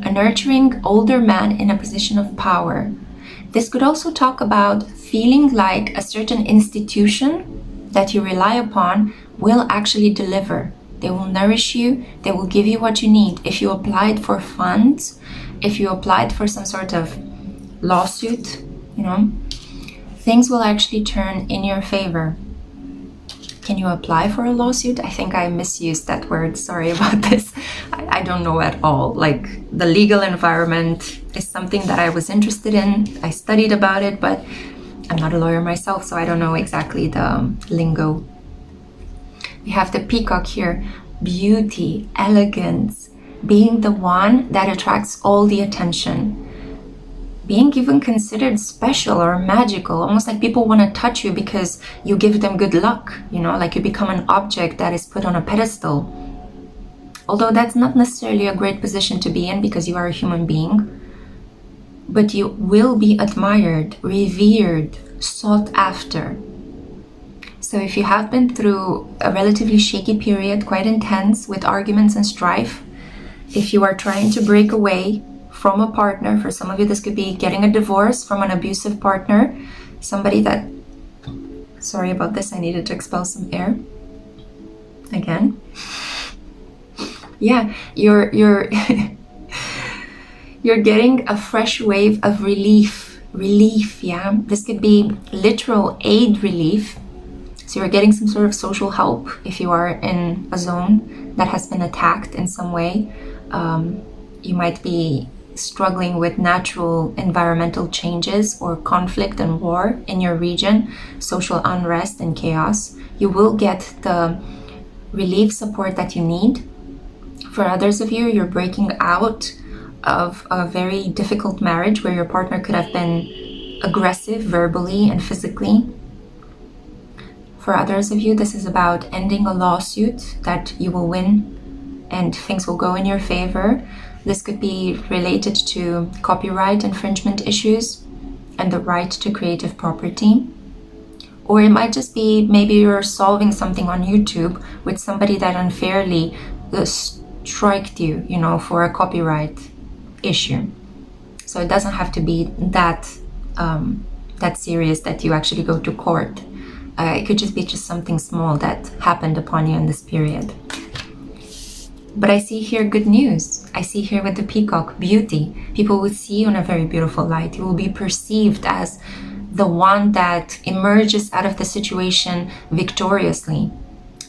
a nurturing older man in a position of power. This could also talk about feeling like a certain institution that you rely upon will actually deliver. They will nourish you, they will give you what you need. If you applied for funds, if you applied for some sort of lawsuit, things will actually turn in your favor. Can you apply for a lawsuit? I think I misused that word. Sorry about this. I don't know at all. Like, the legal environment is something that I was interested in. I studied about it, but I'm not a lawyer myself, so I don't know exactly the lingo. We have the peacock here. Beauty, elegance, being the one that attracts all the attention. Being even considered special or magical, almost like people want to touch you because you give them good luck, you know, like you become an object that is put on a pedestal. Although that's not necessarily a great position to be in because you are a human being, but you will be admired, revered, sought after. So if you have been through a relatively shaky period, quite intense with arguments and strife, if you are trying to break away from a partner, for some of you this could be getting a divorce from an abusive partner, somebody that, sorry about this, I needed to expel some air again. Yeah, you're you're getting a fresh wave of relief, yeah. This could be literal aid relief. So you're getting some sort of social help if you are in a zone that has been attacked in some way. You might be struggling with natural environmental changes or conflict and war in your region, social unrest and chaos. You will get the relief support that you need. For others of you, you're breaking out of a very difficult marriage where your partner could have been aggressive verbally and physically. For others of you, this is about ending a lawsuit that you will win and things will go in your favor. This could be related to copyright infringement issues and the right to creative property. Or it might just be maybe you're solving something on YouTube with somebody that unfairly striked you, you know, for a copyright issue. So it doesn't have to be that serious that you actually go to court. It could just be something small that happened upon you in this period. But I see here good news. I see here with the peacock, beauty. People will see you in a very beautiful light. You will be perceived as the one that emerges out of the situation victoriously.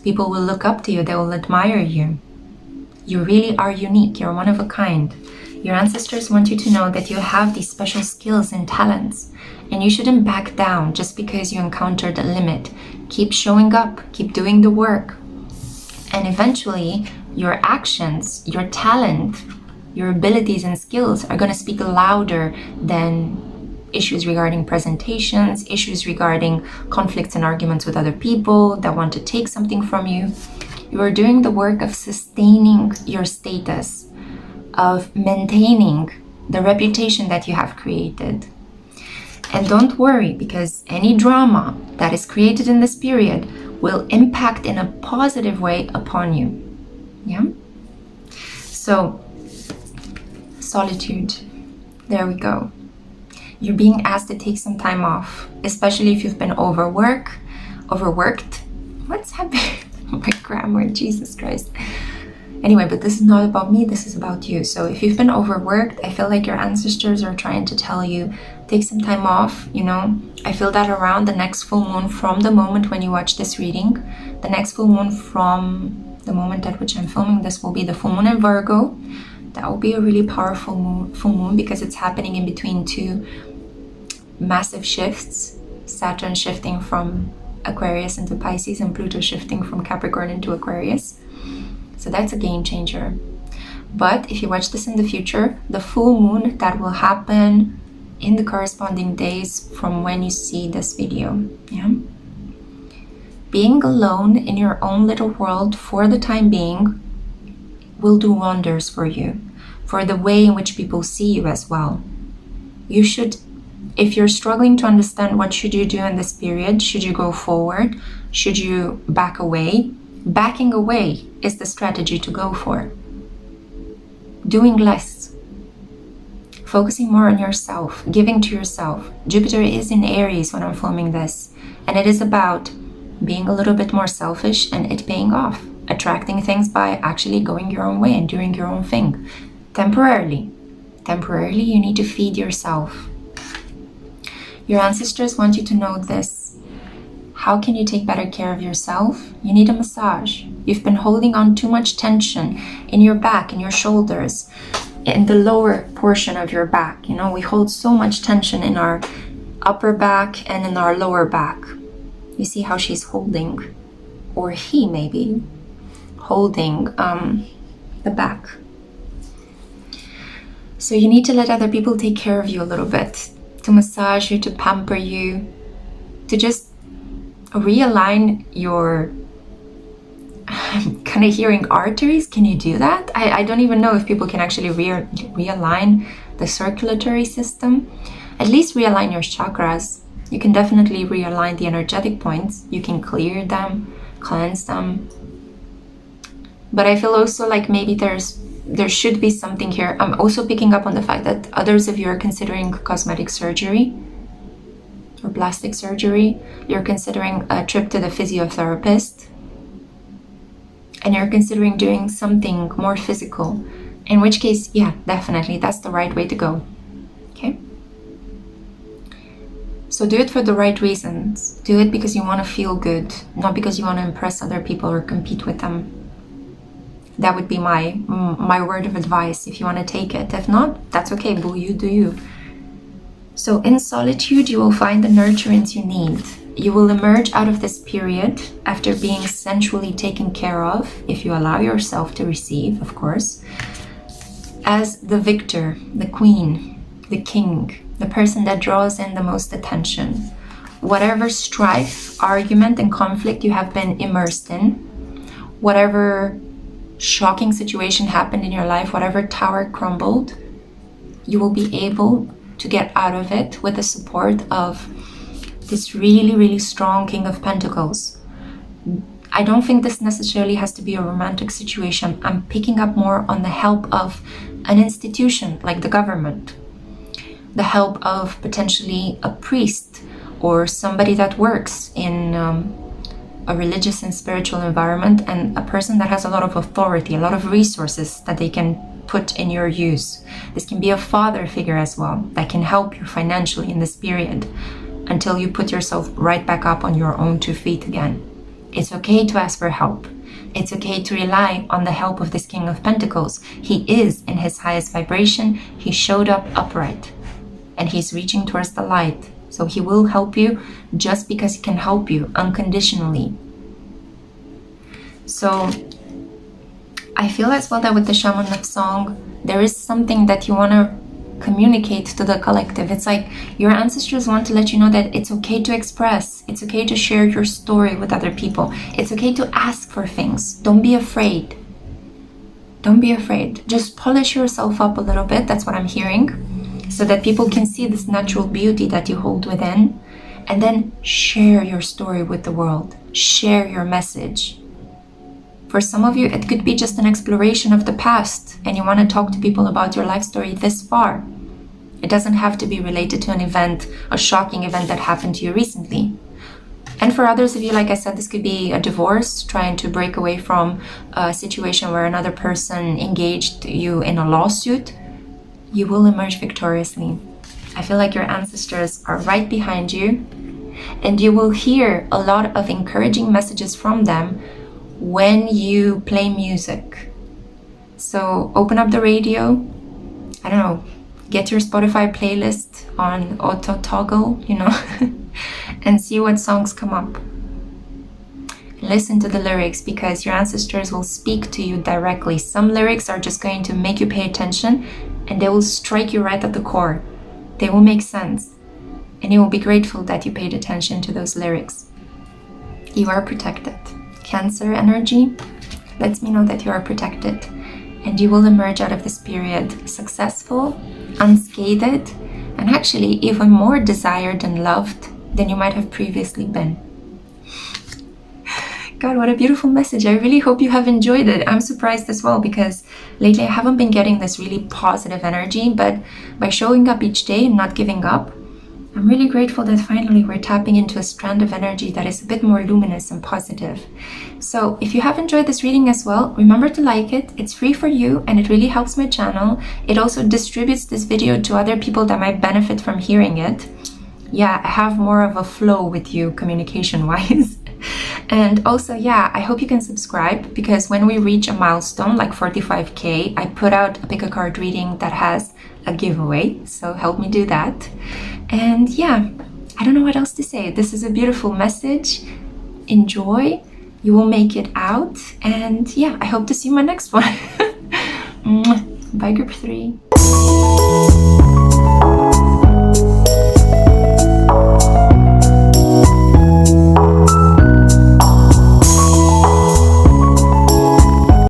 People will look up to you. They will admire you. You really are unique. You're one of a kind. Your ancestors want you to know that you have these special skills and talents, and you shouldn't back down just because you encountered a limit. Keep showing up, keep doing the work, and eventually your actions, your talent, your abilities and skills are going to speak louder than issues regarding presentations, issues regarding conflicts and arguments with other people that want to take something from you. You are doing the work of sustaining your status, of maintaining the reputation that you have created. And don't worry, because any drama that is created in this period will impact in a positive way upon you. Yeah? So, solitude. There we go. You're being asked to take some time off, especially if you've been overworked. What's happening? My grammar, Jesus Christ. Anyway, but this is not about me, this is about you. So if you've been overworked, I feel like your ancestors are trying to tell you, take some time off, you know. I feel that around the next full moon, from the moment when you watch this reading, the next full moon from the moment at which I'm filming this will be the full moon in Virgo. That will be a really powerful full moon because it's happening in between two massive shifts. Saturn shifting from Aquarius into Pisces and Pluto shifting from Capricorn into Aquarius. So that's a game changer. But if you watch this in the future, the full moon that will happen in the corresponding days from when you see this video. Yeah. Being alone in your own little world for the time being will do wonders for you, for the way in which people see you as well. You should, if you're struggling to understand what should you do in this period, should you go forward, should you back away? Backing away is the strategy to go for. Doing less. Focusing more on yourself, giving to yourself. Jupiter is in Aries when I'm filming this, and it is about being a little bit more selfish and it paying off. Attracting things by actually going your own way and doing your own thing. Temporarily, you need to feed yourself. Your ancestors want you to know this. How can you take better care of yourself? You need a massage. You've been holding on too much tension in your back, in your shoulders, in the lower portion of your back. You know, we hold so much tension in our upper back and in our lower back. You see how she's holding, or he maybe, holding the back. So you need to let other people take care of you a little bit, to massage you, to pamper you, to just realign your, I'm kind of hearing arteries. Can you do that? I don't even know if people can actually realign the circulatory system. At least realign your chakras. You can definitely realign the energetic points. You can clear them, cleanse them. But I feel also like maybe there should be something here. I'm also picking up on the fact that others of you are considering cosmetic surgery or plastic surgery. You're considering a trip to the physiotherapist. And you're considering doing something more physical. In which case, yeah, definitely, that's the right way to go. Okay? So do it for the right reasons. Do it because you want to feel good, not because you want to impress other people or compete with them. That would be my word of advice if you want to take it. If not, that's okay, boo, you do you. So in solitude, you will find the nurturance you need. You will emerge out of this period after being sensually taken care of, if you allow yourself to receive, of course, as the victor, the queen, the king, the person that draws in the most attention. Whatever strife, argument, and conflict you have been immersed in, whatever shocking situation happened in your life, whatever tower crumbled, you will be able to get out of it with the support of this really, really strong King of Pentacles. I don't think this necessarily has to be a romantic situation. I'm picking up more on the help of an institution like the government, the help of potentially a priest or somebody that works in a religious and spiritual environment, and a person that has a lot of authority, a lot of resources that they can put in your use. This can be a father figure as well that can help you financially in this period until you put yourself right back up on your own 2 feet again. It's okay to ask for help. It's okay to rely on the help of this King of Pentacles. He is in his highest vibration. He showed up upright and he's reaching towards the light. So he will help you just because he can help you unconditionally. So I feel as well that with the Shaman of Song, there is something that you want to communicate to the collective. It's like your ancestors want to let you know that it's okay to express. It's okay to share your story with other people. It's okay to ask for things. Don't be afraid. Don't be afraid. Just polish yourself up a little bit. That's what I'm hearing. So that people can see this natural beauty that you hold within. And then share your story with the world. Share your message. For some of you, it could be just an exploration of the past and you want to talk to people about your life story this far. It doesn't have to be related to an event, a shocking event that happened to you recently. And for others of you, like I said, this could be a divorce, trying to break away from a situation where another person engaged you in a lawsuit. You will emerge victoriously. I feel like your ancestors are right behind you, and you will hear a lot of encouraging messages from them when you play music. So open up the radio, I don't know, get your Spotify playlist on auto toggle, you know, and see what songs come up. Listen to the lyrics because your ancestors will speak to you directly. Some lyrics are just going to make you pay attention and they will strike you right at the core. They will make sense and you will be grateful that you paid attention to those lyrics. You are protected. Cancer energy lets me know that you are protected and you will emerge out of this period successful, unscathed, and actually even more desired and loved than you might have previously been. God, what a beautiful message. I really hope you have enjoyed it. I'm surprised as well because lately I haven't been getting this really positive energy, but by showing up each day and not giving up, I'm really grateful that finally we're tapping into a strand of energy that is a bit more luminous and positive. So if you have enjoyed this reading as well, remember to like it. It's free for you and it really helps my channel. It also distributes this video to other people that might benefit from hearing it. yeah, I have more of a flow with you communication wise. And also, yeah, I hope you can subscribe, because when we reach a milestone like 45K, I put out a pick a card reading that has a giveaway, so help me do that. And yeah, I don't know what else to say. This is a beautiful message. Enjoy, you will make it out, and yeah, I hope to see you in my next one. Bye, group 3.